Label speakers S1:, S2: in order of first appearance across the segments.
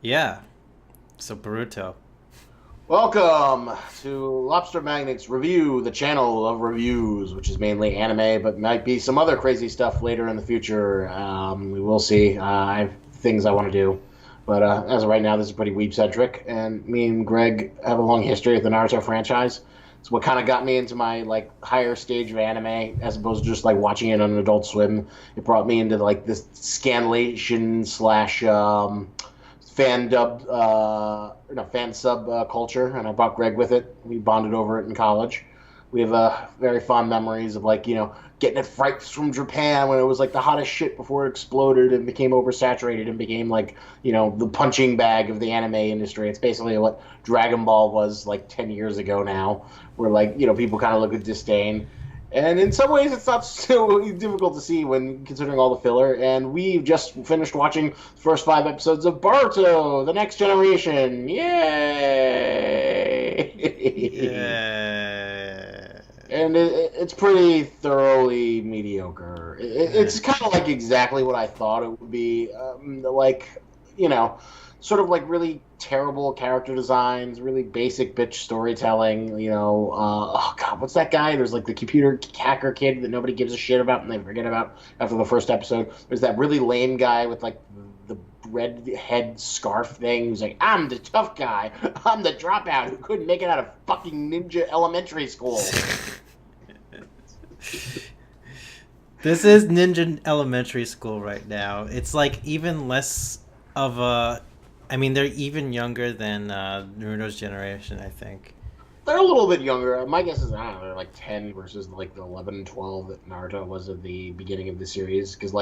S1: Yeah. So Baruto.
S2: Welcome to Lobstermagnet's Review, the channel of reviews, which is mainly anime, but might be some other crazy stuff later in the future. We will see. I have things I want to do, but as of right now, this is pretty weeb-centric, and me and Greg have a long history with the Naruto franchise. It's what kind of got me into my higher stage of anime, as opposed to just watching it on Adult Swim. It brought me into this scanlation slash fan dub no fan sub culture, and I brought Greg with it. We bonded over it in college. We have very fond memories of getting it right from Japan when it was the hottest shit before it exploded and became oversaturated and became the punching bag of the anime industry. It's basically what Dragon Ball was 10 years ago now, where people kind of look with disdain. And in some ways, it's not so difficult to see when considering all the filler. And we've just finished watching the first 5 episodes of Baruto, The Next Generation. Yay!
S1: Yeah.
S2: And it's pretty thoroughly mediocre. It's kind of exactly what I thought it would be. You know, sort of really terrible character designs, really basic bitch storytelling. Oh god, what's that guy? There's the computer hacker kid that nobody gives a shit about and they forget about after the first episode. There's that really lame guy with the red head scarf thing who's like, I'm the tough guy. I'm the dropout who couldn't make it out of fucking ninja elementary school.
S1: This is Ninja Elementary School right now. It's even less of a. I mean, they're even younger than Naruto's generation, I think.
S2: They're a little bit younger. My guess is, I don't know, they're 10 versus the 11 and 12 that Naruto was at the beginning of the series. Because,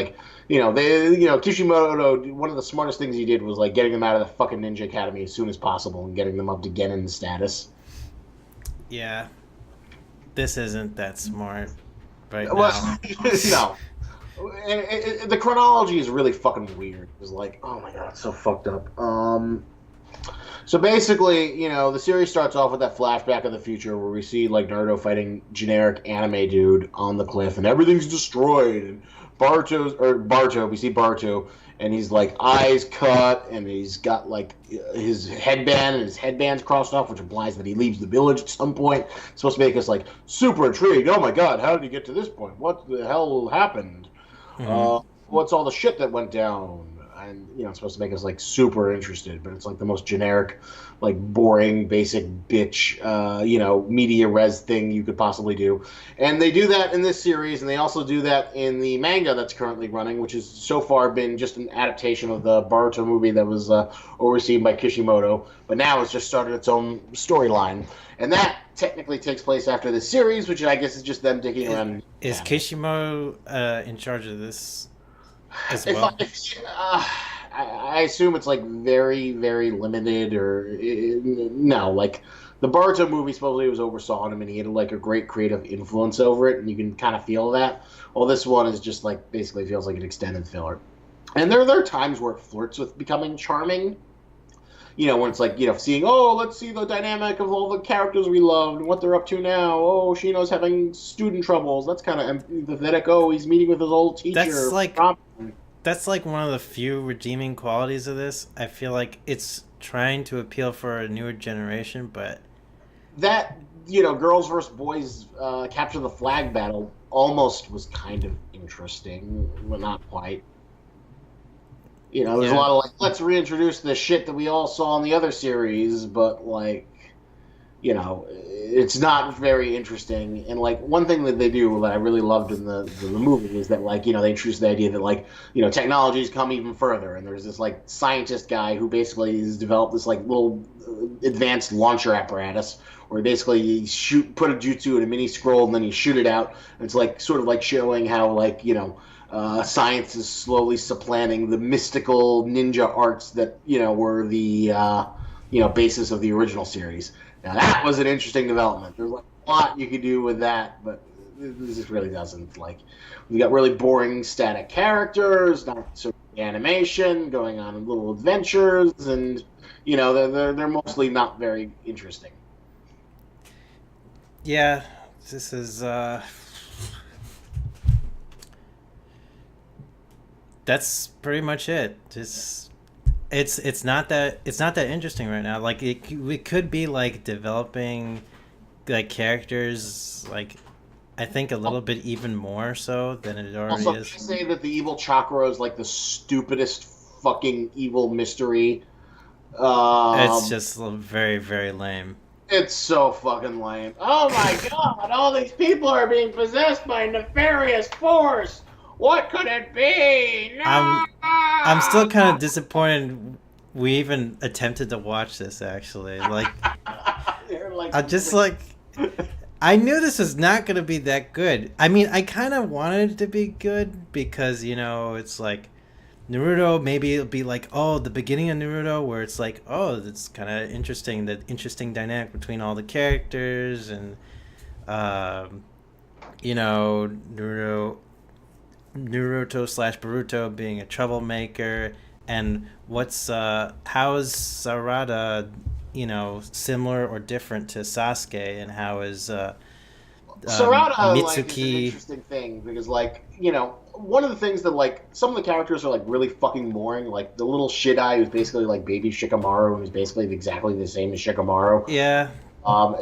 S2: Kishimoto, one of the smartest things he did was, getting them out of the fucking Ninja Academy as soon as possible and getting them up to Genin status.
S1: Yeah. This isn't that smart right now.
S2: Well, no. The chronology is really fucking weird. It's oh my god, it's so fucked up. So basically, the series starts off with that flashback of the future where we see Naruto fighting generic anime dude on the cliff, and everything's destroyed. And we see Baruto, and he's eyes cut, and he's got his headband, and his headband's crossed off, which implies that he leaves the village at some point. It's supposed to make us super intrigued. Oh my god, how did he get to this point? What the hell happened?
S1: Hmm.
S2: What's all the shit that went down? And it's supposed to make us super interested, but it's the most generic, boring, basic bitch, media res thing you could possibly do. And they do that in this series, and they also do that in the manga that's currently running, which has so far been just an adaptation of the Baruto movie that was overseen by Kishimoto, but now it's just started its own storyline, and that technically takes place after the series, which I guess is just them digging
S1: Is,
S2: around.
S1: is Kishimoto in charge of this as
S2: If
S1: well?
S2: I assume it's very, very limited, or no, the Baruto movie supposedly was oversaw him, and he had a great creative influence over it, and you can kind of feel that. Well, this one is just basically feels like an extended filler, and there are times where it flirts with becoming charming. When it's seeing, oh, let's see the dynamic of all the characters we loved and what they're up to now. Oh, Shino's having student troubles. That's kind of empathetic. Oh, he's meeting with his old
S1: That's
S2: teacher.
S1: one of the few redeeming qualities of this. I feel like it's trying to appeal for a newer generation, but
S2: That girls versus boys capture the flag battle almost was kind of interesting, but not quite. There's a
S1: yeah,
S2: lot of let's reintroduce the shit that we all saw in the other series, but it's not very interesting. And one thing that they do that I really loved in the movie is that they introduce the idea that technology's come even further, and there's this scientist guy who basically has developed this little advanced launcher apparatus where basically you put a jutsu in a mini scroll and then you shoot it out. And it's sort of showing how science is slowly supplanting the mystical ninja arts that were the basis of the original series. Now that was an interesting development. There's a lot you could do with that, but this just really doesn't. We got really boring static characters, not sort of animation, going on little adventures, and they're mostly not very interesting.
S1: yeah. This is that's pretty much it. Just it's not that interesting right now. Like we could be like developing like characters like I think a little bit even more so than it already
S2: Also, they
S1: is.
S2: say that the evil chakra is like the stupidest fucking evil mystery.
S1: It's
S2: Um,
S1: just very very lame.
S2: it's so fucking lame. Oh my god! All these people are being possessed by nefarious force. What could it be? No.
S1: I'm still kind of disappointed we even attempted to watch this actually. Like
S2: They're like
S1: I just
S2: complete.
S1: like I knew this was not going to be that good. I mean, I kind of wanted it to be good because, it's like Naruto, maybe it'll be like, oh, the beginning of Naruto where it's like, oh, it's kind of interesting, the interesting dynamic between all the characters and, um, Naruto slash Baruto being a troublemaker and how is Sarada, similar or different to Sasuke and how is
S2: Sarada like is an
S1: Mitsuki.
S2: interesting thing because one of the things that like some of the characters are like really fucking boring. Like the little shit eye who's basically like baby Shikamaru and who's basically exactly the same as Shikamaru.
S1: Yeah.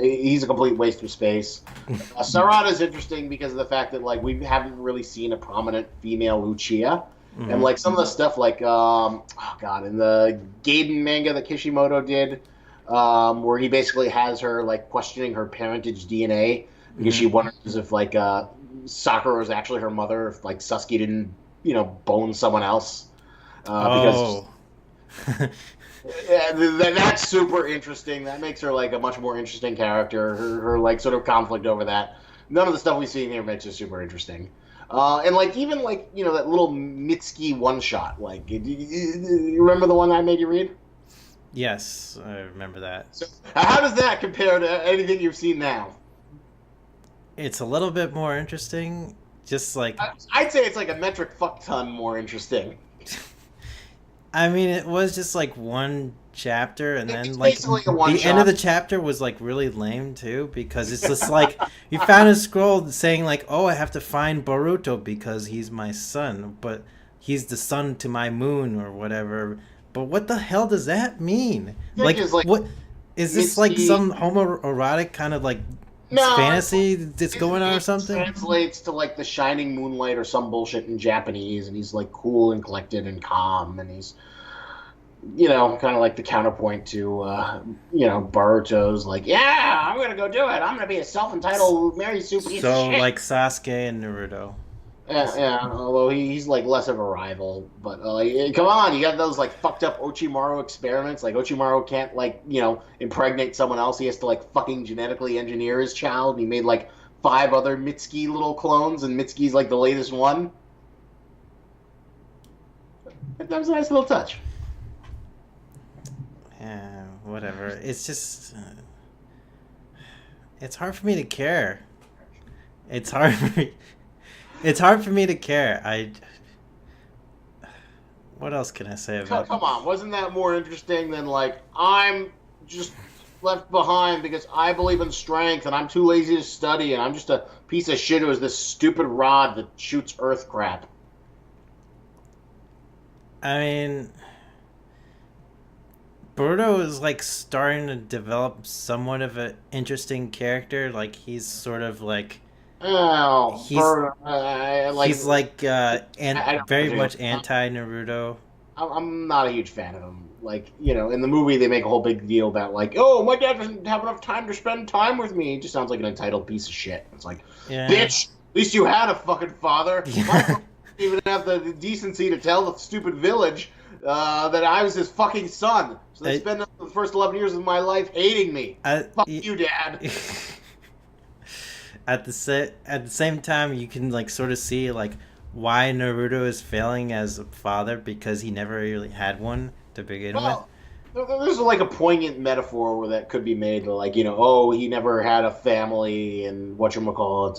S2: He's a complete waste of space. Sarada is interesting because of the fact that like we haven't really seen a prominent female Uchiha. And
S1: Mhm.
S2: like some of the stuff like oh god, in the Gaiden manga that Kishimoto did, where he basically has her like questioning her parentage DNA because she
S1: Mhm.
S2: wonders if like Sakura was actually her mother, if like Sasuke didn't bone someone else. Because
S1: Oh.
S2: yeah, that's super interesting. That makes her like a much more interesting character. Her like sort of conflict over that. None of the stuff we see in here makes her super interesting. And like even like that little Mitsuki one shot. Like, you remember the one I made you read?
S1: Yes, I remember that.
S2: So, how does that compare to anything you've seen now?
S1: It's a little bit more interesting. Just like,
S2: I'd say it's like a metric fuck ton more interesting.
S1: I mean, it was just like one chapter, and then
S2: It's
S1: like
S2: basically a one
S1: the end of
S2: shot.
S1: the chapter was like really lame too because it's just like you found a scroll saying like, oh, I have to find Boruto because he's my son, but he's the son to my moon or whatever. But what the hell does that mean?
S2: Thing
S1: Like,
S2: is like
S1: what is this like
S2: Mitsuki.
S1: some homoerotic kind of like
S2: No,
S1: fantasy that's going on or
S2: it
S1: something?
S2: translates to like the shining moonlight or some bullshit in Japanese, and he's like cool and collected and calm, and he's kind of like the counterpoint to Baruto's like, yeah, I'm gonna go do it. I'm gonna be a self-entitled Mary Sue piece of
S1: So
S2: shit.
S1: like Sasuke and Naruto.
S2: Yeah, yeah. Although he's like less of a rival, but like, come on, you got those like fucked up Orochimaru experiments. Like Orochimaru can't like impregnate someone else. He has to like fucking genetically engineer his child. And he made like 5 other Mitsuki little clones, and Mitsuki's like the latest one. That was a nice little touch.
S1: Yeah, whatever. It's just it's hard for me to care. It's hard for me. It's hard for me to care. What else can I say about?
S2: Come on, wasn't that more interesting than like I'm just left behind because I believe in strength and I'm too lazy to study and I'm just a piece of shit who is this stupid rod that shoots earth crap.
S1: I mean, Boruto is like starting to develop somewhat of an interesting character. Like he's sort of like
S2: Oh,
S1: he's
S2: Bird, like
S1: he's like and
S2: I don't
S1: very
S2: know.
S1: much anti Naruto.
S2: I'm not a huge fan of him. Like, in the movie they make a whole big deal about like, oh, my dad doesn't have enough time to spend time with me. He just sounds like an entitled piece of shit. It's like,
S1: Yeah.
S2: bitch, at least you had a fucking father. My
S1: Yeah.
S2: father didn't even have the decency to tell the stupid village that I was his fucking son. So they
S1: I,
S2: spend the first 11 years of my life hating me.
S1: I,
S2: Fuck you, Dad.
S1: at the same time, you can like sort of see like why Naruto is failing as a father because he never really had one to begin with.
S2: Well, there's like a poignant metaphor where that could be made, like oh, he never had a family and whatchamacallit,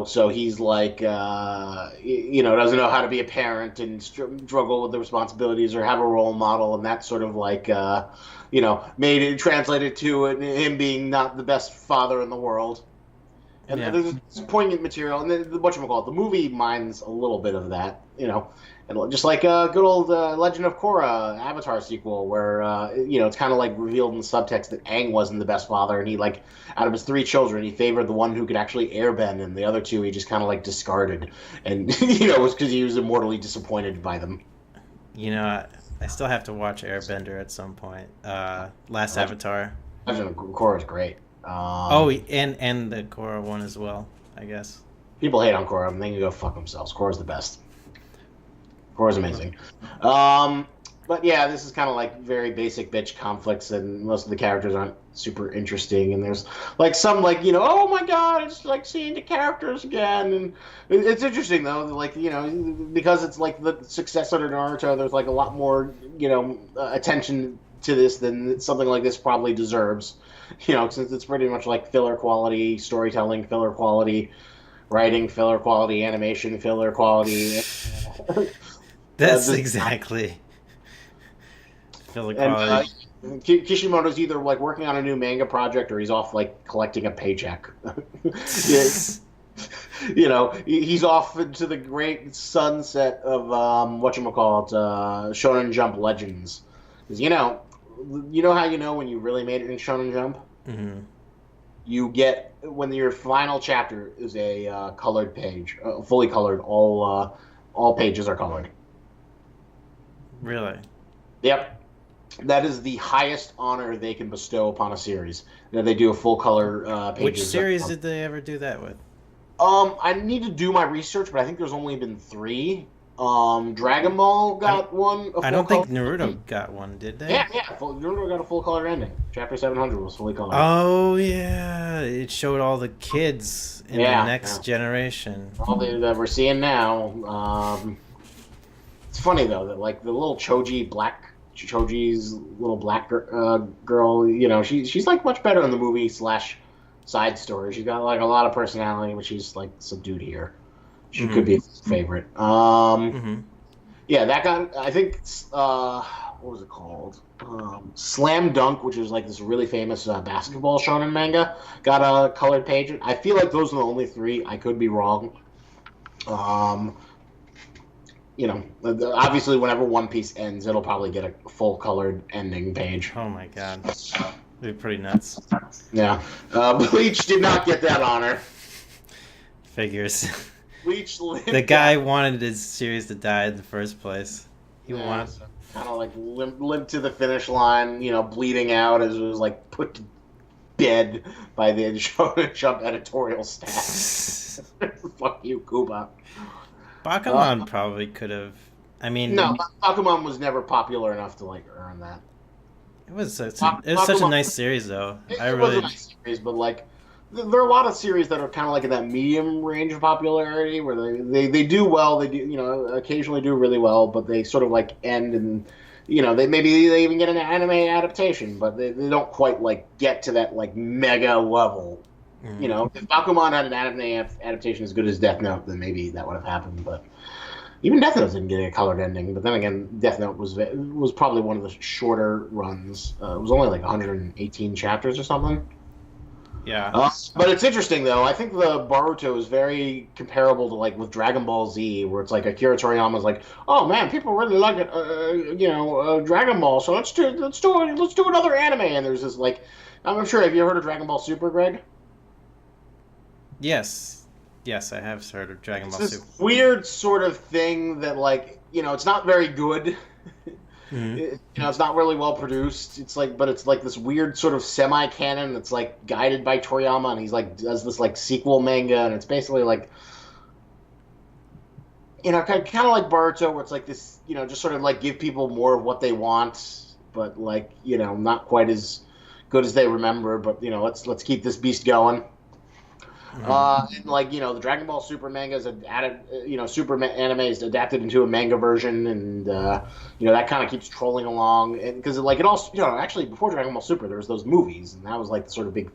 S2: so he's like, doesn't know how to be a parent and struggle with the responsibilities or have a role model, and that sort of like, made it translated to him being not the best father in the world. And
S1: Yeah.
S2: there's some poignant material, and then whatchamacallit, the movie mines a little bit of that, And just like good old Legend of Korra Avatar sequel, where it's kind of like revealed in the subtext that Aang wasn't the best father, and he like out of his three children, he favored the one who could actually airbend, and the other two he just kind of like discarded, and it was because he was immortally disappointed by them.
S1: I still have to watch Airbender at some point. Last Avatar.
S2: Legend of Korra is great.
S1: And the Korra one as well, I guess.
S2: People hate on Korra, and they can go fuck themselves. Korra's the best. Korra's amazing. But yeah, this is kind of like very basic bitch conflicts, and most of the characters aren't super interesting. And there's like some like oh my god, it's like seeing the characters again, and it's interesting though, like because it's like the successor to Naruto. There's like a lot more attention to this than something like this probably deserves. Since it's pretty much like filler quality storytelling, filler quality writing, filler quality animation, filler quality.
S1: That's exactly. Filler quality.
S2: Kishimoto's either like working on a new manga project or he's off like collecting a paycheck. He's off into the great sunset of Shonen Jump Legends. Because how when you really made it in Shonen Jump.
S1: Mm-hmm.
S2: You get when your final chapter is a colored page, fully colored. All pages are colored.
S1: Really?
S2: Yep. That is the highest honor they can bestow upon a series. That they do a full color pages.
S1: Which series did they ever do that with?
S2: I need to do my research, but I think there's only been 3. Dragon Ball got one.
S1: I don't think Naruto got one, did they?
S2: Yeah. Naruto got a full color ending. Chapter 700 was fully colored.
S1: Oh yeah, it showed all the kids in the next generation.
S2: All that we're seeing now. It's funny though that like the little Choji's little black girl. She's like much better in the movie / side story. She's got like a lot of personality, but she's like subdued here. She could be a favorite. Yeah, that got, I think, what was it called? Slam Dunk, which is like this really famous basketball shonen manga, got a colored page. I feel like those are the only 3. I could be wrong. Obviously, whenever One Piece ends, it'll probably get a full colored ending page.
S1: Oh my god. It'd be pretty nuts.
S2: Yeah. Bleach did not get that honor.
S1: Figures.
S2: Bleach lived.
S1: The guy wanted his series to die in the first place. He wanted
S2: kind of like limped to the finish line, bleeding out as it was like put to bed by the Shonen Jump editorial staff. Fuck you, Kuba.
S1: Bakuman probably could have. I mean,
S2: no, Bakuman was never popular enough to like earn that.
S1: It was such a nice series, though.
S2: It was a nice series, but like there are a lot of series that are kind of like in that medium range of popularity where they do well. They do occasionally do really well, but they sort of like end and they even get an anime adaptation, but they don't quite like get to that like mega level. Mm-hmm. If Bakuman had an anime adaptation as good as Death Note, then maybe that would have happened. But even Death Note didn't get a colored ending. But then again, Death Note was probably one of the shorter runs. It was only like 118 chapters or something.
S1: Yeah.
S2: But it's interesting though. I think the Baruto is very comparable to like with Dragon Ball Z, where it's like Akira Toriyama's like, oh man, people really like it, Dragon Ball, so let's do another anime. And there's this like, I'm sure, have you heard of Dragon Ball Super, Greg?
S1: Yes, I have heard of Dragon Ball Super.
S2: It's this weird sort of thing that like it's not very good. Mm-hmm. It's not really well produced. It's like this weird sort of semi-canon that's like guided by Toriyama, and he's like does this like sequel manga, and it's basically like kind of like Baruto, where it's like this just sort of like give people more of what they want, but like not quite as good as they remember. But let's keep this beast going. And like the Dragon Ball Super manga is added, Super anime is adapted into a manga version, and that kind of keeps trolling along, and because like it also actually before Dragon Ball Super there was those movies, and that was like the sort of big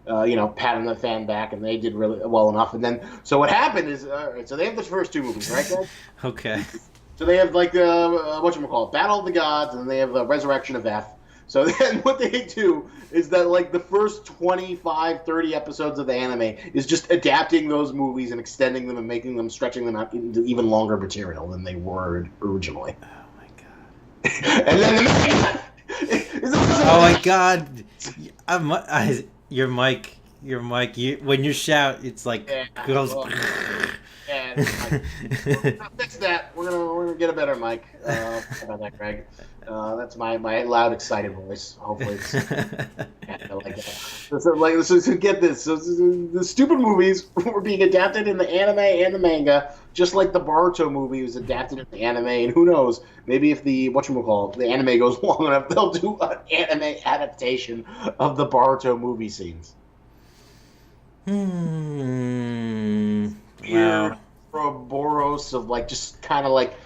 S2: pat on the fan back, and they did really well enough. And then so what happened is so they have the first 2 movies, right, guys?
S1: Okay.
S2: So they have like whatchamacallit, Battle of the Gods, and then they have the Resurrection of F. So then what they do is that like the first 25, 30 episodes of the anime is just adapting those movies and extending them and making them, stretching them out into even longer material than they were originally.
S1: Oh my god.
S2: And then
S1: Oh my god. Your mic, when you shout, it's like goes.
S2: Well, yeah, I'll fix that. We're gonna get a better mic. How about that, Greg? That's my loud, excited voice. Hopefully, it's I like that. So get this. So the stupid movies were being adapted in the anime and the manga, just like the Baruto movie was adapted in the anime. And who knows? Maybe if the the anime goes long enough, they'll do an anime adaptation of the Baruto movie scenes.
S1: Wow.
S2: Boros of like just kind of like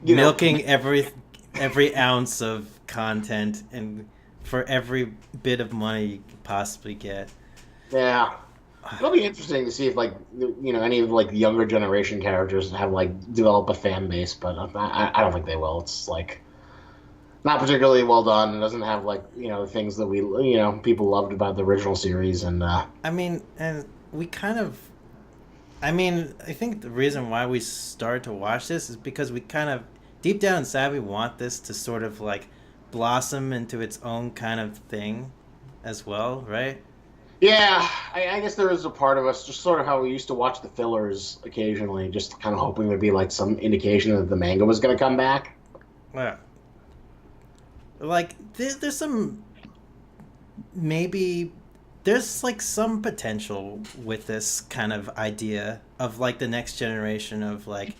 S1: milking every ounce of content and for every bit of money you can possibly get.
S2: Yeah, it'll be interesting to see if like any of like the younger generation characters have like develop a fan base, but I don't think they will. It's like not particularly well done. It doesn't have like things that we people loved about the original series, and
S1: I mean, and we kind of. I mean, I think the reason why we started to watch this is because we kind of, deep down inside, we want this to sort of like blossom into its own kind of thing as well, right?
S2: yeah, I guess there is a part of us, just sort of how we used to watch the fillers occasionally, just kind of hoping there'd be like some indication that the manga was going to come back.
S1: Yeah. Like, there's some, maybe, there's like some potential with this kind of idea of like the next generation of like,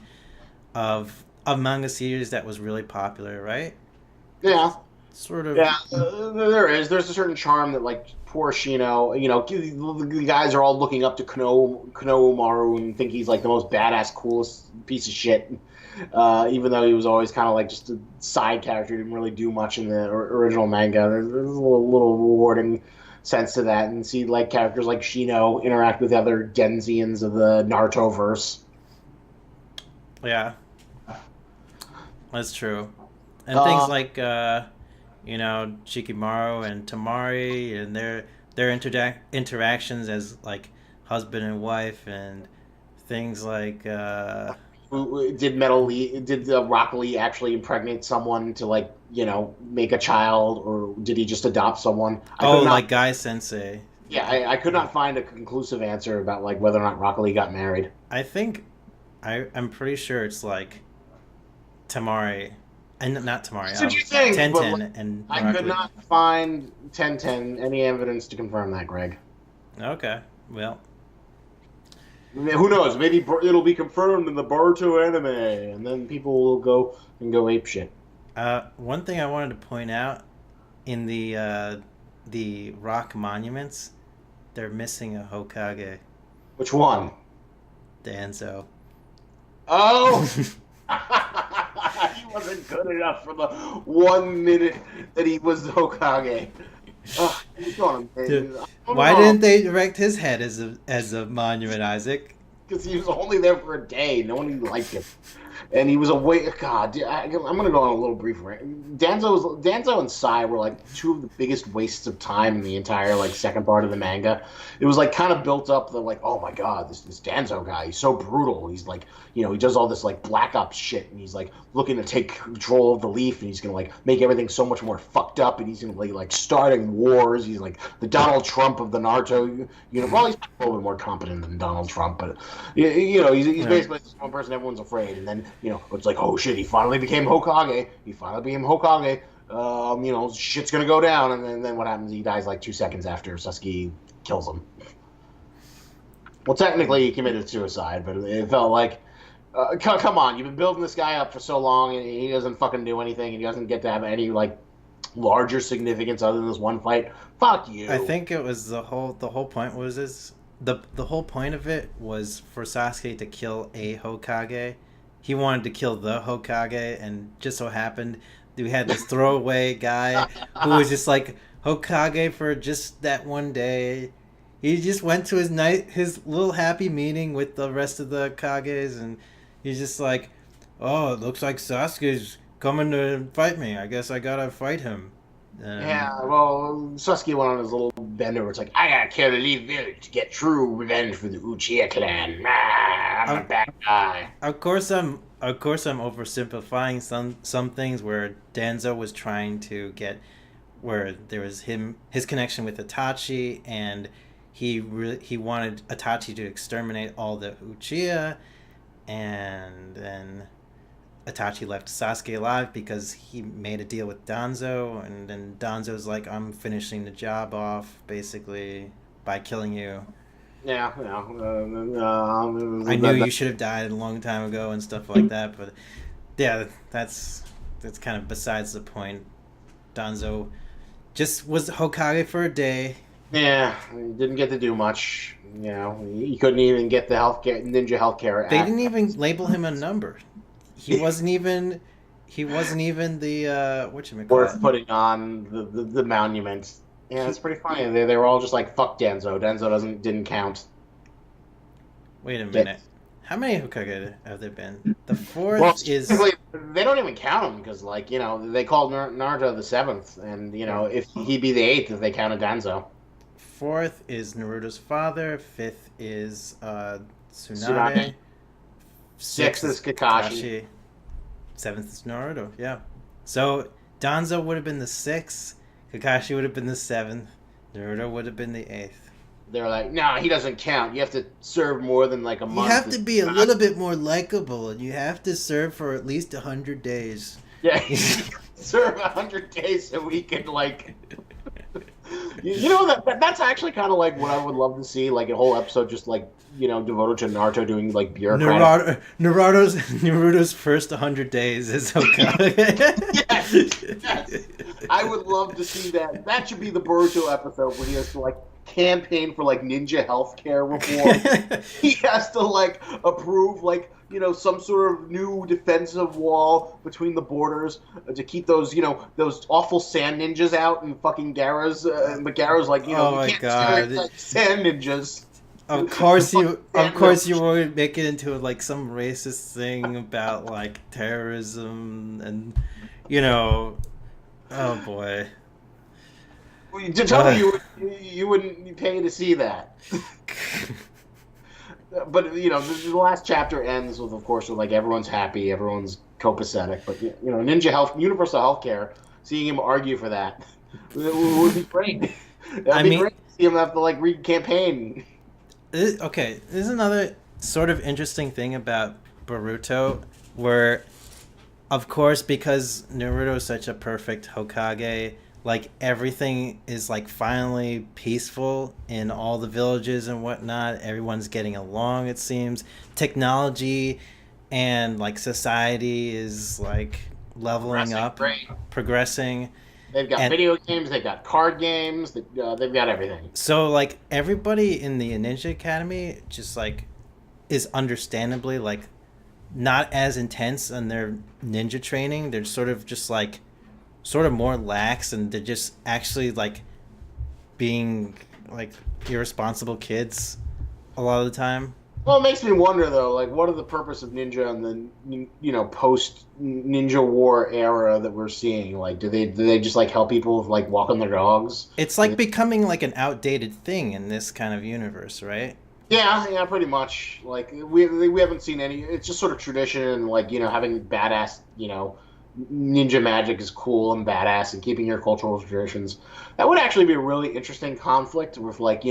S1: of a manga series that was really popular, right?
S2: Yeah.
S1: Sort of.
S2: Yeah, there is. There's a certain charm that, like, poor Shino, the guys are all looking up to Konohamaru and think he's, like, the most badass, coolest piece of shit. Even though he was always kind of, like, just a side character, didn't really do much in the original manga. There's a little rewarding sense to that. And see, like, characters like Shino interact with other Genzians of the Naruto-verse.
S1: Yeah. That's true. And things like... Shikimaru and Tamari and their interactions as like husband and wife and things like
S2: did Rock Lee actually impregnate someone to like make a child, or did he just adopt someone?
S1: like Guy Sensei.
S2: Yeah, I could not find a conclusive answer about like whether or not Rock Lee got married.
S1: I think I'm pretty sure it's like Tamari. And not Tamari. Tenten
S2: like,
S1: and
S2: I could not find Tenten any evidence to confirm that, Greg.
S1: Okay, well,
S2: who knows? Maybe it'll be confirmed in the Baruto anime, and then people will go ape shit.
S1: One thing I wanted to point out in the rock monuments, they're missing a Hokage.
S2: Which one?
S1: Danzo.
S2: Oh. He wasn't good enough for the 1 minute that he was Hokage.
S1: Why didn't they erect his head as a monument, Isaac?
S2: Because he was only there for a day. No one liked him. And he was away. God, I'm going to go on a little brief rant. Danzo and Sai were like two of the biggest wastes of time in the entire like second part of the manga. It was like kind of built up the like, oh my God, this Danzo guy, he's so brutal. He's like, he does all this like black ops shit, and he's like looking to take control of the Leaf, and he's gonna like make everything so much more fucked up, and he's gonna be like starting wars. He's like the Donald Trump of the Naruto. Well, he's a little bit more competent than Donald Trump, but he's basically this one person everyone's afraid, and then it's like, oh shit, he finally became Hokage. Shit's gonna go down, and then what happens? He dies like 2 seconds after Sasuke kills him. Well, technically he committed suicide, but it felt like, come on, you've been building this guy up for so long, and he doesn't fucking do anything, and he doesn't get to have any like larger significance other than this one fight. Fuck you.
S1: I think it was the whole point was the whole point of it was for Sasuke to kill a Hokage. He wanted to kill the Hokage, and just so happened we had this throwaway guy who was just like Hokage for just that one day. He just went to his little happy meeting with the rest of the Kages, and he's just like, oh, it looks like Sasuke's coming to fight me. I guess I gotta fight him.
S2: Yeah, well, Sasuke went on his little bender where it's like, I gotta kill the Leaf village to get true revenge for the Uchiha clan. I'm a
S1: of,
S2: bad guy.
S1: of course I'm oversimplifying some things where Danzo was trying to get where there was his connection with Itachi, and he wanted Itachi to exterminate all the Uchiha, and then Itachi left Sasuke alive because he made a deal with Danzo, and then Danzo's like, I'm finishing the job off basically by killing you.
S2: Yeah,
S1: I knew you should have died a long time ago and stuff like that, but yeah, that's kind of besides the point. Danzo just was Hokage for a day.
S2: yeah, he didn't get to do much. You know, he couldn't even get the healthcare ninja healthcare
S1: They
S2: act
S1: didn't even label him a number. He wasn't even the
S2: worth
S1: whatchamacallit.
S2: putting on the monument. Yeah, it's pretty funny. They were all just like, fuck Denzo. Denzo didn't count.
S1: Wait a
S2: Yeah.
S1: minute. How many Hokage have there been? The
S2: Well,
S1: fourth is
S2: technically, they don't even count him because, like, you know, they called Naruto the seventh, and you know, if he'd be the eighth if they counted Danzo.
S1: fourth is Naruto's father. Fifth is
S2: Tsunade.
S1: Tsunade.
S2: Sixth
S1: Sixth
S2: is
S1: is
S2: Kakashi.
S1: Kakashi. Seventh is Naruto. Yeah. So Danzo would have been the sixth. Kakashi would have been the seventh. Naruto would have been the eighth.
S2: They're like, nah, he doesn't count. You have to serve more than like a
S1: You
S2: month.
S1: have to be a little bit more likable, and you have to serve for at least 100 days.
S2: Yeah, serve 100 days so we can like. You know that's actually kind of like what I would love to see, like a whole episode just like devoted to Naruto doing like bureaucratic.
S1: Naruto's first 100 days is Hokage.
S2: Yes. I would love to see that. That should be the Baruto episode where he has to like campaign for like ninja healthcare reform. He has to like approve like some sort of new defensive wall between the borders to keep those awful sand ninjas out and fucking Gaara's. But Gaara's like
S1: Oh
S2: you
S1: my
S2: can't
S1: God.
S2: stereotype sand ninjas.
S1: Of course you would make it into like some racist thing about like terrorism and oh boy.
S2: To tell me you wouldn't pay to see that. But the last chapter ends with, of course, with like everyone's happy, everyone's copacetic. But universal healthcare. Seeing him argue for that would be great. That'd be great to see him have to like re-campaign.
S1: Okay, there's another sort of interesting thing about Baruto, where, of course, because Naruto is such a perfect Hokage, like everything is like finally peaceful in all the villages and whatnot. Everyone's getting along, it seems. Technology and like society is like leveling up, progressing.
S2: They've got video games, they've got card games, they've got everything.
S1: So like everybody in the Ninja Academy just like is understandably like not as intense in their ninja training. They're sort of just like sort of more lax, and they're just actually like being like irresponsible kids a lot of the time.
S2: Well, it makes me wonder though, like, what are the purpose of ninja in the post Ninja War era that we're seeing? Like, do they just like help people like walk on their dogs?
S1: It's like becoming like an outdated thing in this kind of universe, right?
S2: Yeah, pretty much. Like we haven't seen any. It's just sort of tradition, and like having badass ninja magic is cool and badass, and keeping your cultural traditions. That would actually be a really interesting conflict with like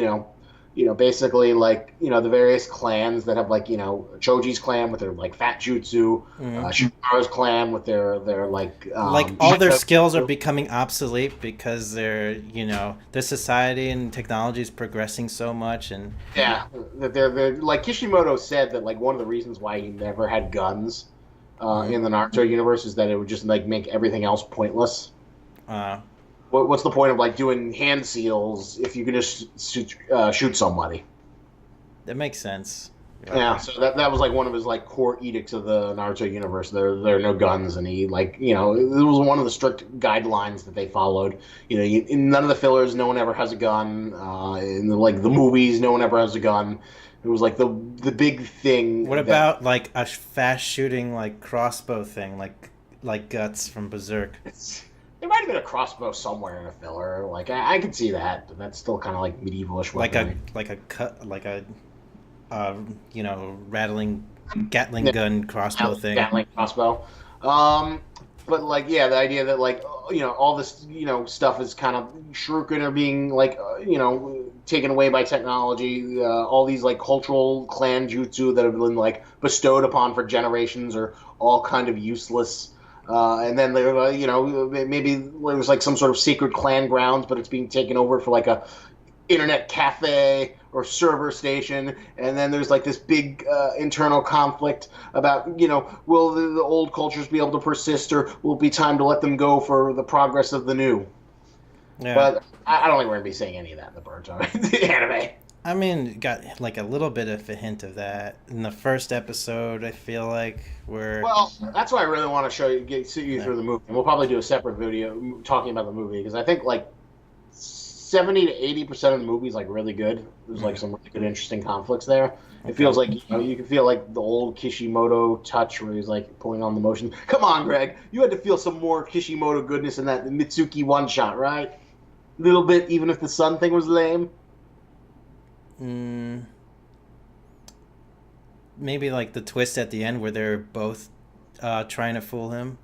S2: basically like the various clans that have like Choji's clan with their like fat jutsu, Shikamaru's clan with their like
S1: all their skills are becoming obsolete because their society and technology is progressing so much, and
S2: they're like Kishimoto said that like one of the reasons why he never had guns in the Naruto universe is that it would just like make everything else pointless. What's the point of like doing hand seals if you can just shoot somebody?
S1: That makes sense.
S2: Yeah, so that was like one of his like core edicts of the Naruto universe. There are no guns, and he like it was one of the strict guidelines that they followed. In none of the fillers, no one ever has a gun. In the movies, no one ever has a gun. It was like the big thing.
S1: What about like a fast shooting like crossbow thing, like Guts from Berserk?
S2: There might have been a crossbow somewhere in a filler. Like I could see that, but that's still kind of like medievalish weaponry.
S1: like a rattling Gatling gun crossbow thing.
S2: Gatling crossbow. Um, but like, yeah, the idea that like, all this, stuff is kind of shuriken or being like, taken away by technology. All these like cultural clan jutsu that have been like bestowed upon for generations are all kind of useless. And then there, maybe there was like some sort of secret clan grounds, but it's being taken over for like a internet cafe or server station, and then there's like this big internal conflict about, will the old cultures be able to persist, or will it be time to let them go for the progress of the new?
S1: Yeah.
S2: But I don't think we're gonna be seeing any of that in the Baruto anime.
S1: I mean, got like a little bit of a hint of that in the first episode. I feel like where.
S2: Well, that's why I really want to see you through the movie. And we'll probably do a separate video talking about the movie, because I think like 70 to 80% of the movie is like really good. There's like some really good, interesting conflicts there. It feels like you can feel like the old Kishimoto touch where he's like pulling on the motion. Come on, Greg, you had to feel some more Kishimoto goodness in that Mitsuki one shot, right? A little bit, even if the sun thing was lame.
S1: Maybe like the twist at the end where they're both trying to fool him.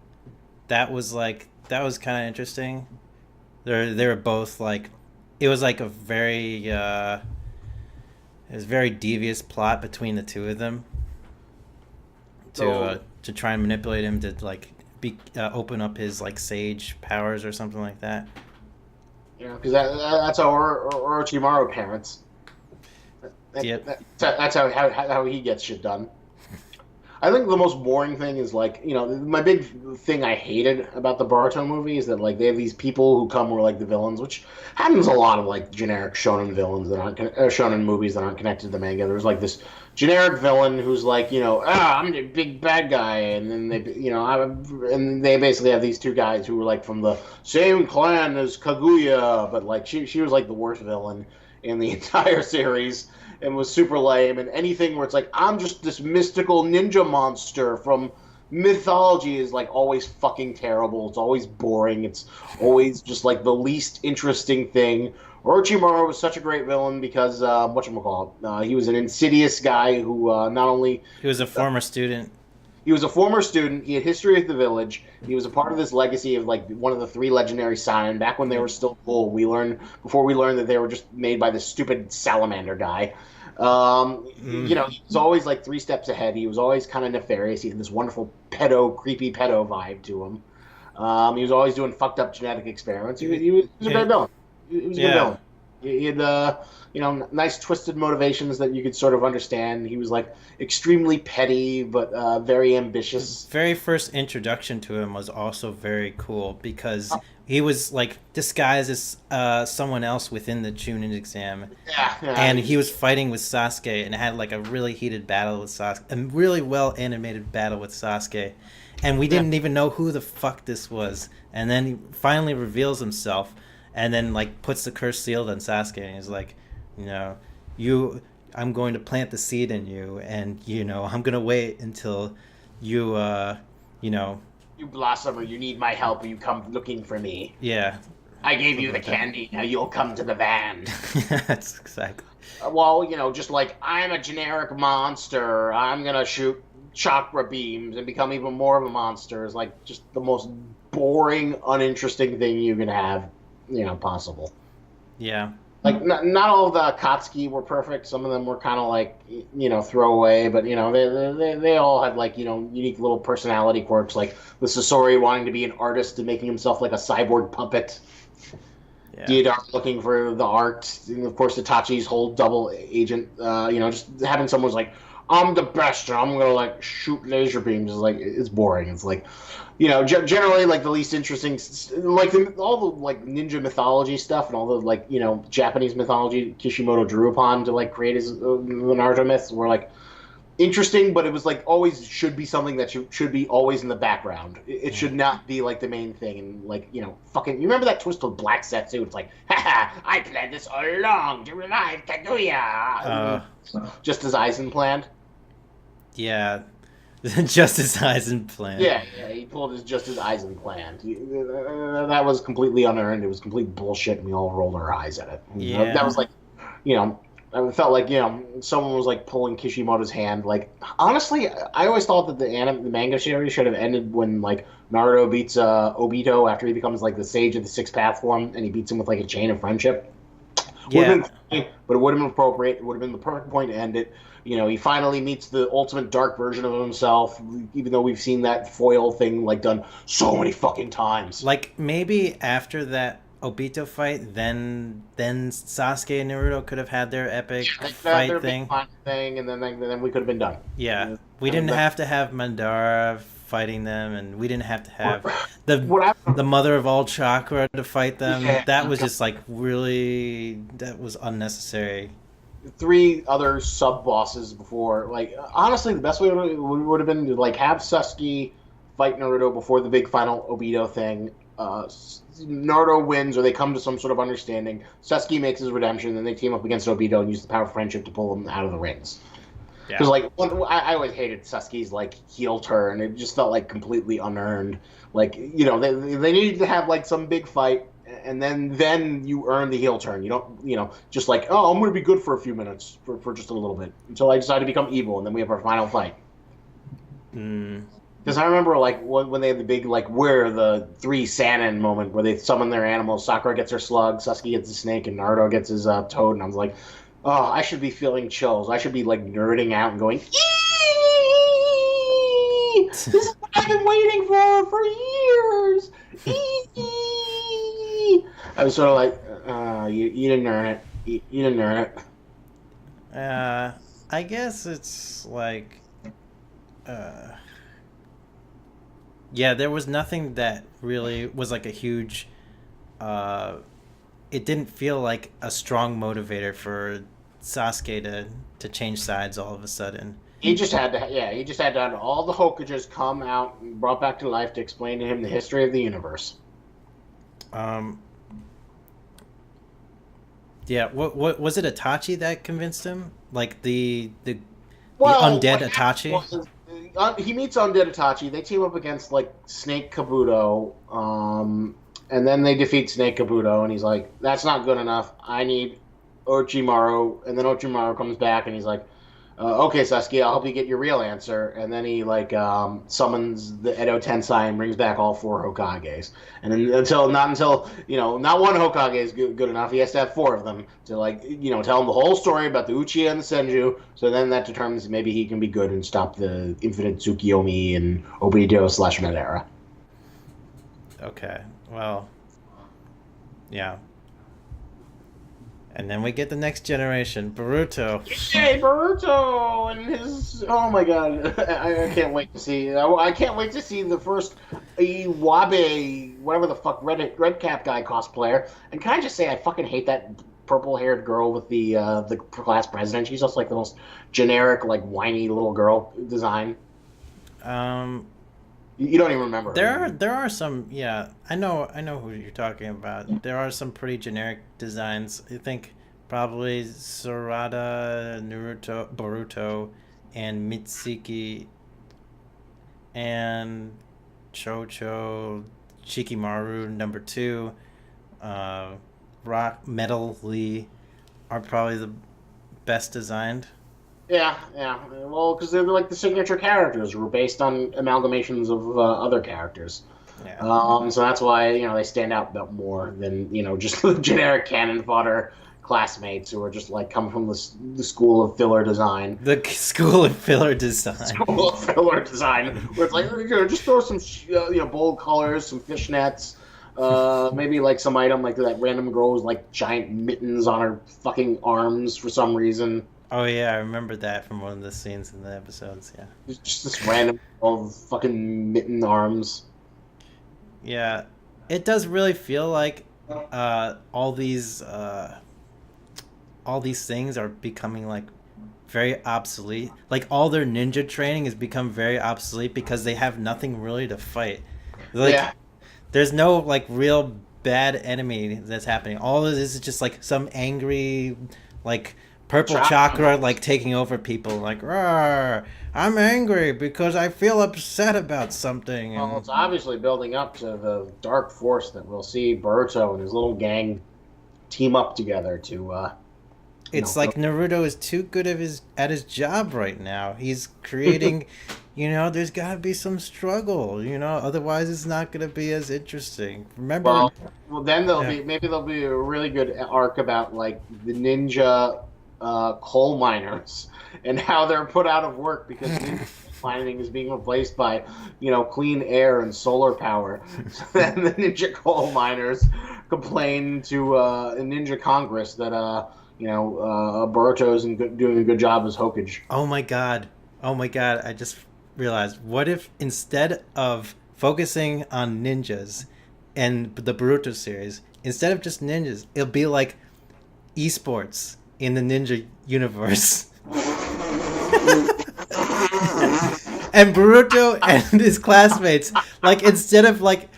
S1: That was kind of interesting. They were both like. It was like a very devious plot between the two of them to try and manipulate him to like open up his like sage powers or something like that.
S2: Yeah, because that's how Orochimaru parents.
S1: Yep.
S2: That's how he gets shit done. I think the most boring thing is like, my big thing I hated about the Baruto movie is that like they have these people who come who are like the villains, which happens a lot of like generic shonen villains that aren't shonen movies that aren't connected to the manga. There's like this generic villain who's like, I'm the big bad guy, and then and they basically have these two guys who were like from the same clan as Kaguya, but like she was like the worst villain in the entire series. And was super lame, and anything where it's like, I'm just this mystical ninja monster from mythology is like always fucking terrible. It's always boring. It's always just like the least interesting thing. Orochimaru was such a great villain because, whatchamacallit, he was an insidious guy who not only...
S1: He was a former student.
S2: He was a former student. He had history with the village. He was a part of this legacy of like one of the 3 legendary Saiyan back when they were still cool. Before we learned that they were just made by this stupid salamander guy. He was always like 3 steps ahead. He was always kind of nefarious. He had this wonderful creepy pedo vibe to him. He was always doing fucked up genetic experiments. He was a great villain. He was a good villain. He had nice twisted motivations that you could sort of understand. He was like extremely petty but very ambitious.
S1: The very first introduction to him was also very cool because he was like disguised as someone else within the Chunin exam.
S2: Yeah.
S1: And he was fighting with Sasuke and had like a really heated battle with Sasuke, a really well animated battle with Sasuke. And we didn't even know who the fuck this was. And then he finally reveals himself. And then, like, puts the cursed seal on Sasuke, and he's like, I'm going to plant the seed in you, and, I'm going to wait until you,
S2: You blossom, or you need my help, or you come looking for me.
S1: Yeah.
S2: I gave you the candy, now you'll come to the van.
S1: That's exactly.
S2: Just like, I'm a generic monster, I'm going to shoot chakra beams and become even more of a monster is, like, just the most boring, uninteresting thing you can have. Possible.
S1: Yeah.
S2: Like, not all of the Akatsuki were perfect. Some of them were kind of like, throwaway, but, they all had, like, unique little personality quirks, like the Sasori wanting to be an artist and making himself like a cyborg puppet. Yeah. Deodar looking for the art. And, of course, Itachi's whole double agent, just having someone who's like, I'm the best, and I'm going to, like, shoot laser beams is, like, it's boring. It's like... generally, like, the least interesting, like, all the, like, ninja mythology stuff and all the, like, Japanese mythology Kishimoto drew upon to, like, create his the Naruto myths were, like, interesting, but it was, like, always should be something that should be always in the background. It should not be, like, the main thing. And, like, fucking, you remember that twist with Black Setsu? It's like, haha, I planned this all along to revive Kaguya. Just as Aizen planned.
S1: Yeah. Justice Eisen plan.
S2: Yeah, he pulled his Justice Eisen plan. That was completely unearned. It was complete bullshit, and we all rolled our eyes at it.
S1: Yeah.
S2: That was like, you know, I felt like someone was like pulling Kishimoto's hand. Like honestly, I always thought that the manga series should have ended when like Naruto beats Obito after he becomes like the Sage of the Sixth Path form, and he beats him with like a chain of friendship. Would have been funny, but it would have been appropriate. It would have been the perfect point to end it. He finally meets the ultimate dark version of himself, even though we've seen that foil thing like done so many fucking times.
S1: Like maybe after that Obito fight, then Sasuke and Naruto could have had their epic fight thing.
S2: And then we could have been done.
S1: Yeah, we didn't have to have Mandara fighting them, and we didn't have to have the mother of all chakra to fight them. Yeah. That was just like really, that was unnecessary.
S2: 3 other sub bosses before, like honestly, the best way would have been to like have Sasuke fight Naruto before the big final Obito thing. Naruto wins, or they come to some sort of understanding. Sasuke makes his redemption, then they team up against Obito and use the power of friendship to pull him out of the rings. Because I always hated Sasuke's like heel turn. It just felt like completely unearned. Like they needed to have like some big fight, and then you earn the heel turn. You don't just like, oh, I'm going to be good for a few minutes for just a little bit until I decide to become evil, and then we have our final fight. Because I remember like when they had the big like we're the 3 Sannin moment where they summon their animals. Sakura gets her slug, Sasuke gets his snake, and Naruto gets his toad, and I was like, oh, I should be feeling chills. I should be like nerding out and going, eee! This is what I've been waiting for years. Eee! I was sort of like, you didn't earn it. You didn't earn it.
S1: I guess it's like, yeah, there was nothing that really was like a huge. It didn't feel like a strong motivator for Sasuke to change sides all of a sudden.
S2: He just had to have all the Hokages come out and brought back to life to explain to him the history of the universe.
S1: Yeah, what was it? Itachi that convinced him? Like the undead Itachi.
S2: He meets undead Itachi. They team up against like Snake Kabuto, and then they defeat Snake Kabuto. And he's like, "That's not good enough. I need Orochimaru." And then Orochimaru comes back, and he's like, "Okay, Sasuke, I'll help you get your real answer." And then he like summons the Edo Tensei and brings back all 4 Hokages. And then not until not one Hokage is good enough. He has to have 4 of them to like tell him the whole story about the Uchiha and the Senju. So then that determines maybe he can be good and stop the infinite Tsukiyomi and Obito/Madara.
S1: Okay, well, yeah. And then we get the next generation, Baruto.
S2: Yay, Baruto and his... Oh my god, I can't wait to see. I can't wait to see the first Iwabe, whatever the fuck, red cap guy cosplayer. And can I just say, I fucking hate that purple-haired girl with the class president. She's just like the most generic, like whiny little girl design. You don't even remember her.
S1: There are some, yeah. I know who you're talking about. There are some pretty generic designs. I think probably Sarada, Baruto, and Mitsuki, and Chocho, Shikimaru number 2, Rock Metal Lee are probably the best designed.
S2: Yeah. Well, because they're like the signature characters were based on amalgamations of other characters. Yeah. So that's why they stand out a bit more than just the generic cannon fodder classmates who are just like come from the school of filler design.
S1: The school of filler design.
S2: School of filler design, where it's like just throw some bold colors, some fishnets. Maybe like some item like that random girl with like giant mittens on her fucking arms for some reason.
S1: Oh yeah, I remember that from one of the scenes in the episodes. Yeah,
S2: just this random all fucking mitten arms.
S1: Yeah, it does really feel like all these things are becoming like very obsolete. Like all their ninja training has become very obsolete because they have nothing really to fight. Like, there's no like real bad enemy that's happening. All of this is just like some angry like purple chakra like taking over people, like, "Rawr, I'm angry because I feel upset about something."
S2: Well,
S1: And
S2: it's obviously building up to the dark force that we'll see Baruto and his little gang team up together to,
S1: it's
S2: go.
S1: like Naruto is too good at his job right now. He's creating, there's got to be some struggle, otherwise it's not going to be as interesting. Remember?
S2: Well, then there'll
S1: Yeah.
S2: be maybe there'll be a really good arc about like the ninja coal miners and how they're put out of work because ninja mining is being replaced by, clean air and solar power. So then the ninja coal miners complain to Ninja Congress that Boruto isn't doing a good job as Hokage.
S1: Oh my god. Oh my god. I just realized, what if instead of focusing on ninjas and the Baruto series, instead of just ninjas, it'll be like esports in the ninja universe. And Baruto and his classmates, like, instead of like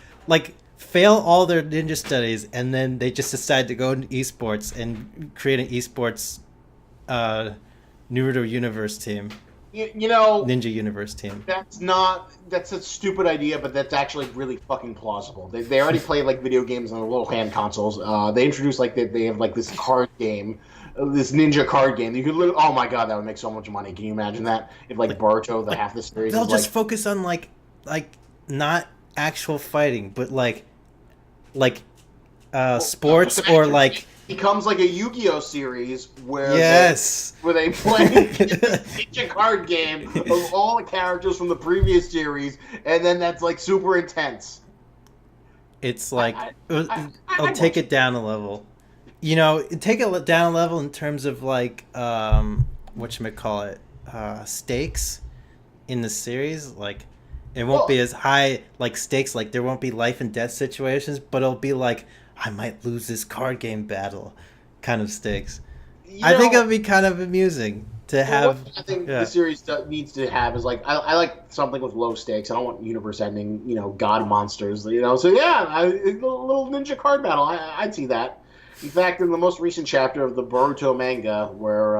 S1: fail all their ninja studies, and then they just decide to go into esports and create an esports Naruto universe team,
S2: You know,
S1: ninja universe team.
S2: that's a stupid idea, but that's actually really fucking plausible. They already play like video games on their little hand consoles. They introduced like they have like this card game, this ninja card game. You could literally, oh my god, that would make so much money. Can you imagine that? If like Boruto, the half the series
S1: They'll
S2: is
S1: just
S2: like
S1: focus on like not actual fighting, but like sports, or like,
S2: becomes like a Yu-Gi-Oh series where
S1: yes,
S2: they play ninja card game of all the characters from the previous series, and then that's like super intense.
S1: it's like
S2: I
S1: I'll take it down a level. Take it down a level in terms of like whatchamacallit, stakes in the series. Like, it won't be as high like stakes, like there won't be life and death situations, but it'll be like, I might lose this card game battle kind of stakes. I think it'll be kind of amusing to have.
S2: What I think the series needs to have is like I like something with low stakes. I don't want universe-ending, god monsters. So yeah, a little ninja card battle. I'd see that. In fact, in the most recent chapter of the Baruto manga, where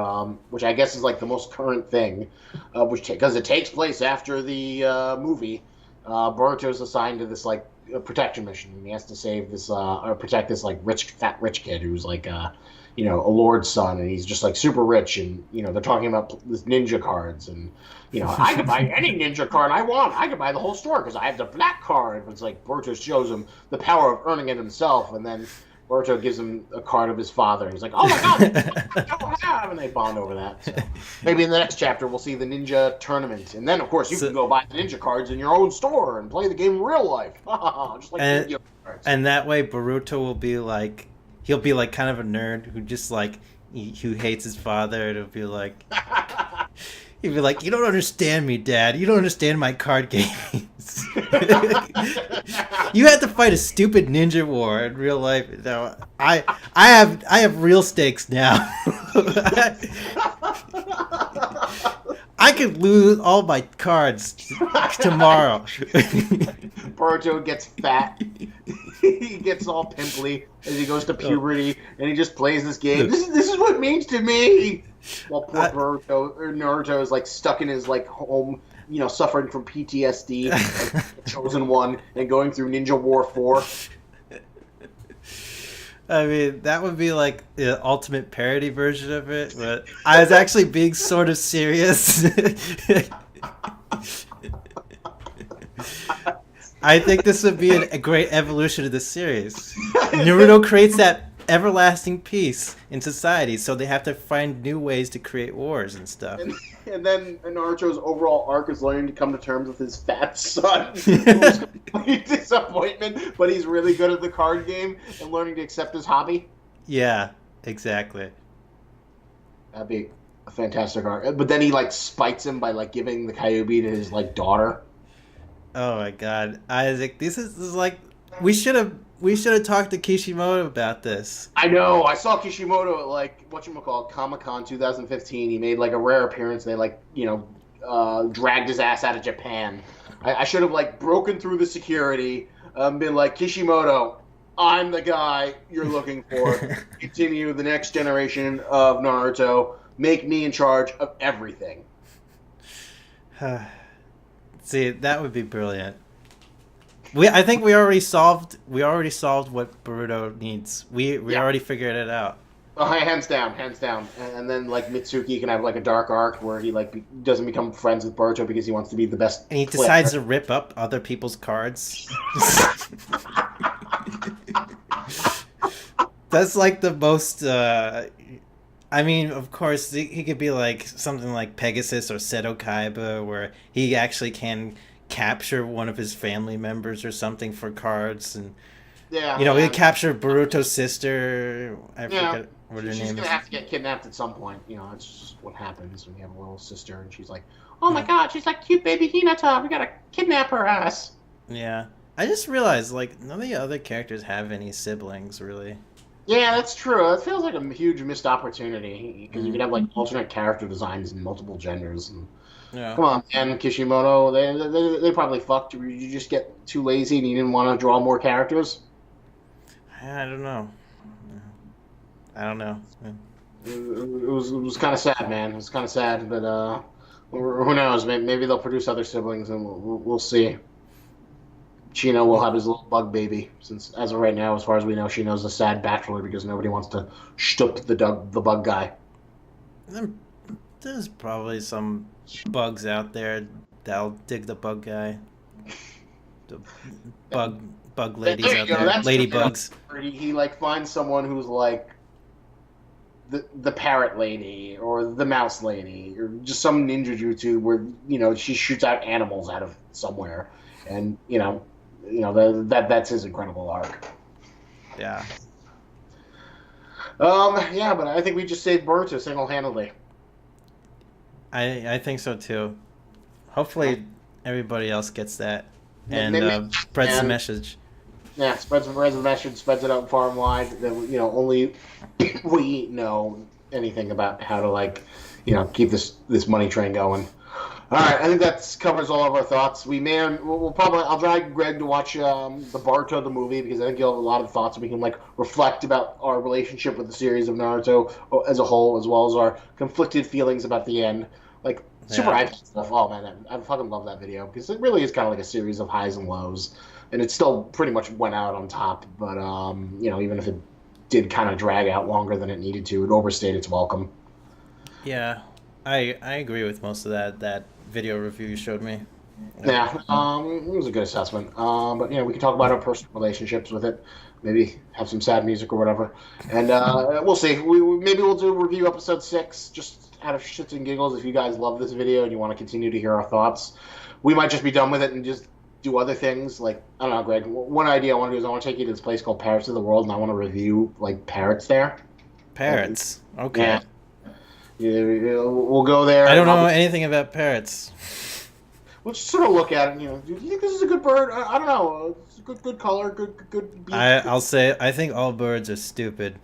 S2: which I guess is like the most current thing, because it takes place after the movie, Boruto is assigned to this like protection mission, and he has to save this or protect this like fat rich kid who's like a lord's son, and he's just like super rich, and they're talking about this ninja cards, and I could buy any ninja card I want. I could buy the whole store because I have the black card. It's like Boruto shows him the power of earning it himself, and then Boruto gives him a card of his father. And he's like, "Oh my god, I don't have," and they bond over that. So maybe in the next chapter we'll see the ninja tournament, and then of course you can go buy the ninja cards in your own store and play the game in real life, just like Yu-Gi-Oh cards.
S1: And that way, Baruto will be like, he'll be like kind of a nerd who just like who hates his father. It'll be like, he'd be like, "You don't understand me, Dad. You don't understand my card games. You had to fight a stupid ninja war in real life. No, I have real stakes now. I could lose all my cards tomorrow."
S2: Boruto gets fat. He gets all pimply as he goes to puberty, and he just plays this game. This is what it means to me. While poor Naruto is like stuck in his like home, suffering from PTSD, like, chosen one, and going through Ninja War 4.
S1: I mean, that would be like the ultimate parody version of it, but I was actually being sort of serious. I think this would be a great evolution of the series. Naruto creates that everlasting peace in society, so they have to find new ways to create wars and stuff.
S2: And then Naruto's overall arc is learning to come to terms with his fat son, who's complete disappointment, but he's really good at the card game and learning to accept his hobby.
S1: Yeah, exactly.
S2: That'd be a fantastic arc. But then he like spites him by like giving the Kyuubi to his like daughter.
S1: Oh my god, Isaac, this is like, we should have talked to Kishimoto about this.
S2: I know. I saw Kishimoto at like whatchamacallit, Comic-Con 2015. He made like a rare appearance. They like dragged his ass out of Japan. I should have like broken through the security, been like, Kishimoto, I'm the guy you're looking for. Continue the next generation of Naruto. make me in charge of everything.
S1: See, that would be brilliant. I think we already solved what Baruto needs. We already figured it out.
S2: Oh, hands down. And then like Mitsuki can have like a dark arc where he like doesn't become friends with Baruto because he wants to be the best.
S1: And he decides to rip up other people's cards. That's like the most. I mean, of course, he could be like something like Pegasus or Seto Kaiba, where he actually can capture one of his family members or something for cards, and he captured Baruto's sister. I forget what her name is.
S2: She's gonna have to get kidnapped at some point. That's just what happens when you have a little sister, and she's like, "Oh my God, she's like cute baby Hinata. We gotta kidnap her ass."
S1: Yeah, I just realized like none of the other characters have any siblings really.
S2: Yeah, that's true. It feels like a huge missed opportunity because you could have like alternate character designs in multiple genders. And come on, man, Kishimoto, they probably fucked. You just get too lazy and you didn't want to draw more characters.
S1: I don't know.
S2: It was kind of sad, man. It was kind of sad, but who knows? Maybe they'll produce other siblings, and we'll see. Chino will have his little bug baby, since as of right now, as far as we know, Chino's a sad bachelor because nobody wants to shtup the bug guy.
S1: There's probably some bugs out there that'll dig the bug guy. The bug ladies out there, ladybugs.
S2: He like finds someone who's like the parrot lady or the mouse lady or just some ninja jutsu where she shoots out animals out of somewhere, and that's his incredible arc.
S1: Yeah.
S2: Yeah, but I think we just saved Baruto single-handedly.
S1: I think so too. Hopefully everybody else gets that and spreads the message.
S2: Yeah, spreads the message, spreads it out far and wide. That only we know anything about how to keep this money train going. All right, I think that covers all of our thoughts. I'll drag Greg to watch the Baruto the movie because I think he'll have a lot of thoughts. We can reflect about our relationship with the series of Naruto as a whole, as well as our conflicted feelings about the end. Super hype stuff. Oh man, I fucking love that video because it really is kind of like a series of highs and lows, and it still pretty much went out on top. But even if it did kind of drag out longer than it needed to, it overstayed its welcome.
S1: Yeah, I agree with most of that video review you showed me.
S2: Yeah, it was a good assessment. But we can talk about our personal relationships with it. Maybe have some sad music or whatever, and we'll see. Maybe we'll do review episode 6 just out of shits and giggles. If you guys love this video and you want to continue to hear our thoughts, we might just be done with it and just do other things. I don't know, Greg. One idea I want to do is I want to take you to this place called Parrots of the World, and I want to review parrots there.
S1: Parrots. Okay.
S2: Yeah, we'll go there.
S1: I don't know anything about parrots.
S2: We'll just sort of look at it. Do you think this is a good bird? I don't know. It's a good color, good.
S1: I'll say I think all birds are stupid.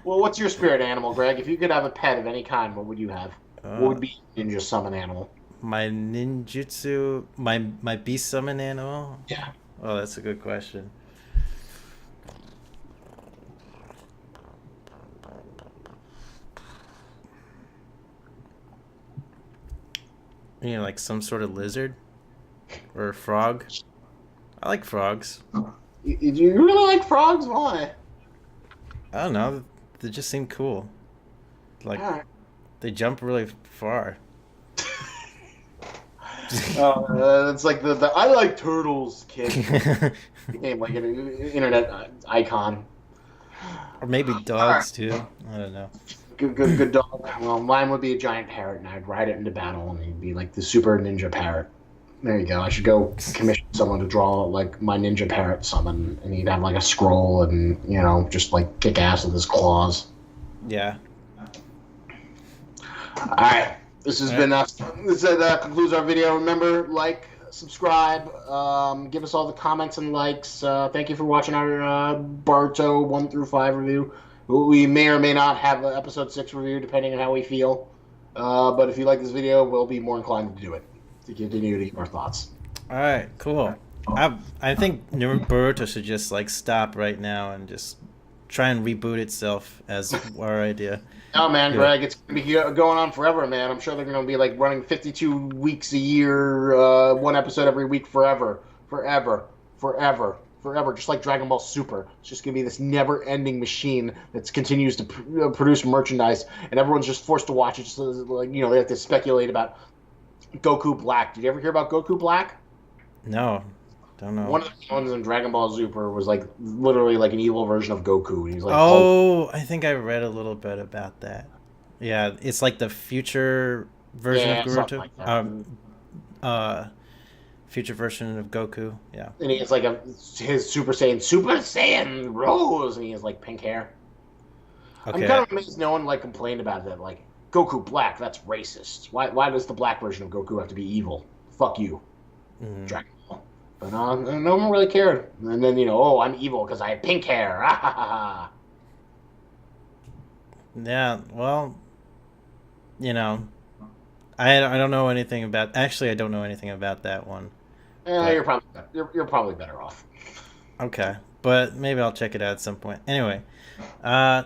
S2: Well, what's your spirit animal, Greg? If you could have a pet of any kind, what would you have? What would be your ninja summon animal?
S1: My ninjutsu, my beast summon animal?
S2: Yeah.
S1: Oh, that's a good question. Like some sort of lizard or a frog. I like frogs.
S2: You really like frogs? Why?
S1: I don't know. They just seem cool. They jump really far.
S2: It's like the I like turtles kid became like an internet icon.
S1: Or maybe dogs too. I don't know.
S2: Good dog. Well, mine would be a giant parrot, and I'd ride it into battle, and he'd be like the super ninja parrot. There you go. I should go commission someone to draw my ninja parrot summon, and he'd have a scroll, and just kick ass with his claws.
S1: Yeah.
S2: All right. This has been us. This concludes our video. Remember, subscribe, give us all the comments and likes. Thank you for watching our Baruto 1 through 5 review. We may or may not have an episode 6 review, depending on how we feel. But if you like this video, we'll be more inclined to do it, to continue to give our thoughts.
S1: All right, cool. I think Baruto should just stop right now and just try and reboot itself as our idea.
S2: Oh man,
S1: Yeah.
S2: Greg, it's gonna be going on forever, man. I'm sure they're gonna be like running 52 weeks a year, one episode every week forever, forever, forever, forever. Just like Dragon Ball Super, it's just gonna be this never-ending machine that continues to produce merchandise, and everyone's just forced to watch it. Just like they have to speculate about Goku Black. Did you ever hear about Goku Black?
S1: No, don't know.
S2: One of the ones in Dragon Ball Super was like literally like an evil version of Goku. He's like Hulk.
S1: Oh, I think I read a little bit about that. Yeah, it's like the future version of
S2: Yeah, something
S1: Naruto.
S2: like that.
S1: Uh, future version of Goku. Yeah.
S2: And he has like his Super Saiyan Rose, and he has like pink hair. I'm kind
S1: Okay.
S2: of amazed no one like complained about that. Like Goku Black, that's racist. Why does the black version of Goku have to be evil? Fuck you,
S1: Mhm.
S2: Dragon Ball. But no one really cared. And then oh, I'm evil because I have pink hair.
S1: Yeah. Well, you know, I don't know anything about. Actually, I don't know anything about that one. But
S2: You're probably better off.
S1: okay. But maybe I'll check it out at some point. Anyway, uh,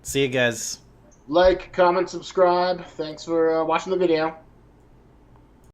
S1: see you guys.
S2: Like, comment, subscribe. Thanks for watching the video.